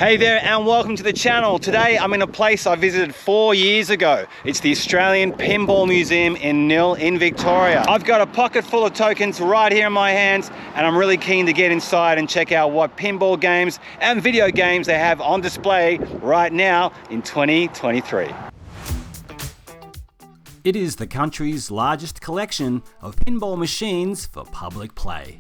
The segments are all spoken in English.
Hey there and welcome to the channel. Today I'm in a place I visited 4 years ago. It's the Australian Pinball Museum in Nhill in Victoria. I've got a pocket full of tokens right here in my hands and I'm really keen to get inside and check out what pinball games and video games they have on display right now in 2023. It is the country's largest collection of pinball machines for public play.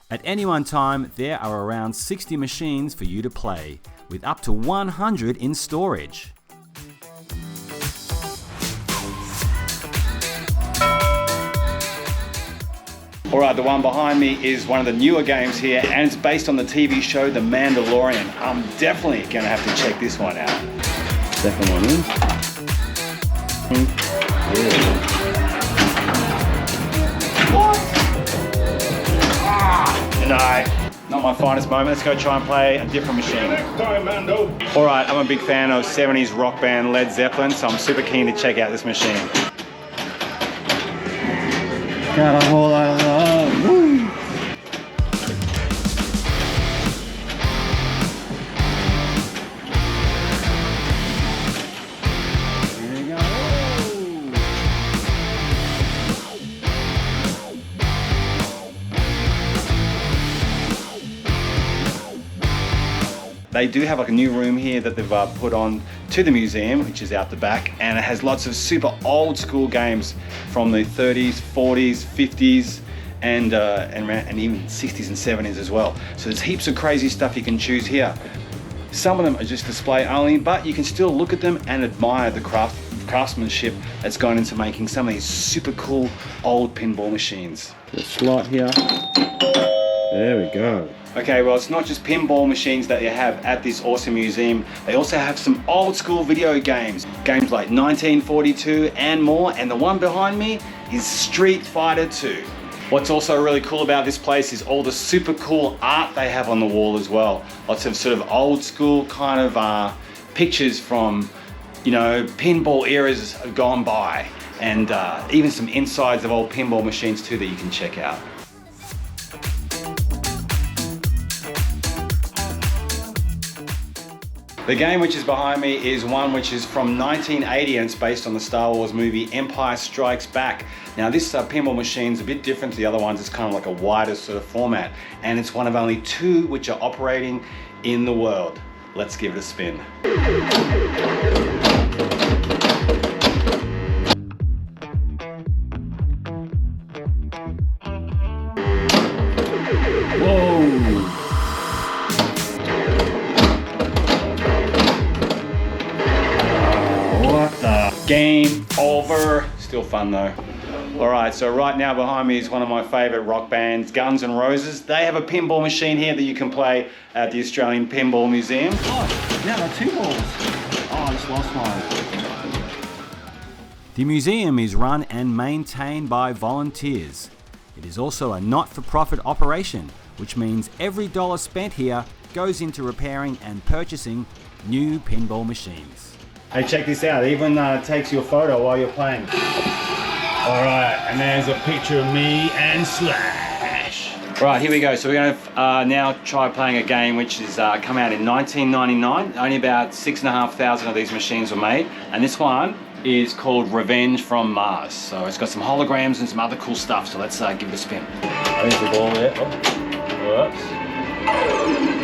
At any one time, there are around 60 machines for you to play, with up to 100 in storage. Alright, the one behind me is one of the newer games here and it's based on the TV show The Mandolorian. I'm definitely going to have to check this one out. Second one in. What? No, not my finest moment. Let's go try and play a different machine. Alright, I'm a big fan of 70s rock band Led Zeppelin, so I'm super keen to check out this machine. Got a whole lot of love. Woo. They do have like a new room here that they've put on to the museum, which is out the back, and it has lots of super old school games from the 30s, 40s, 50s, and even 60s and 70s as well. So there's heaps of crazy stuff you can choose here. Some of them are just display only, but you can still look at them and admire the craftsmanship that's gone into making some of these super cool old pinball machines. The slot here. There we go. Okay, well, it's not just pinball machines that you have at this awesome museum. They also have some old school video games. Games like 1942 and more, and the one behind me is Street Fighter 2. What's also really cool about this place is all the super cool art they have on the wall as well. Lots of sort of old school kind of pictures from, you know, pinball eras gone by, and even some insides of old pinball machines too that you can check out. The game which is behind me is one which is from 1980 and it's based on the Star Wars movie Empire Strikes Back. Now this pinball machine is a bit different to the other ones. It's kind of like a wider sort of format and it's one of only 2 which are operating in the world. Let's give it a spin. Whoa! Game over. Still fun though. Alright, so right now behind me is one of my favourite rock bands, Guns N' Roses. They have a pinball machine here that you can play at the Australian Pinball Museum. Oh, now they're 2 balls. Oh, I just lost mine. The museum is run and maintained by volunteers. It is also a not-for-profit operation, which means every dollar spent here goes into repairing and purchasing new pinball machines. Hey, check this out. It even takes your photo while you're playing. Alright, and there's a picture of me and Slash. Right, here we go. So we're going to now try playing a game which has come out in 1999. Only about 6,500 of these machines were made. And this one is called Revenge from Mars. So it's got some holograms and some other cool stuff. So let's give it a spin. There's the ball there. Oh. Whoops.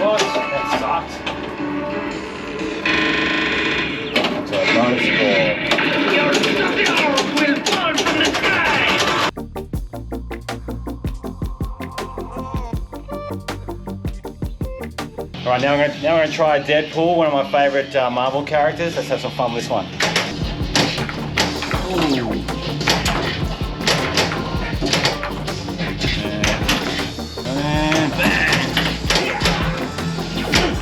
What? That sucked. Bonus score. Your star will fall from the sky. All right, now we're going to try Deadpool, one of my favorite Marvel characters. Let's have some fun with this one. Ooh. And bang.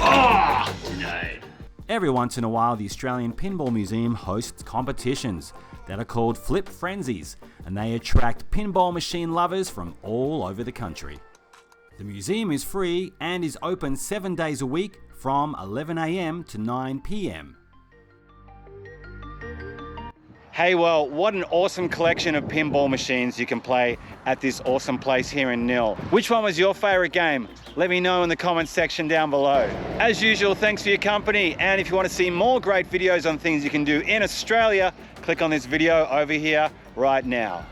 Oh, denied. Every once in a while, the Australian Pinball Museum hosts competitions that are called Flip Frenzies, and they attract pinball machine lovers from all over the country. The museum is free and is open 7 days a week from 11 AM to 9 PM. Hey, well, what an awesome collection of pinball machines you can play at this awesome place here in Nhill. Which one was your favorite game? Let me know in the comments section down below. As usual, thanks for your company. And if you want to see more great videos on things you can do in Australia, click on this video over here right now.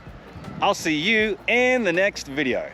I'll see you in the next video.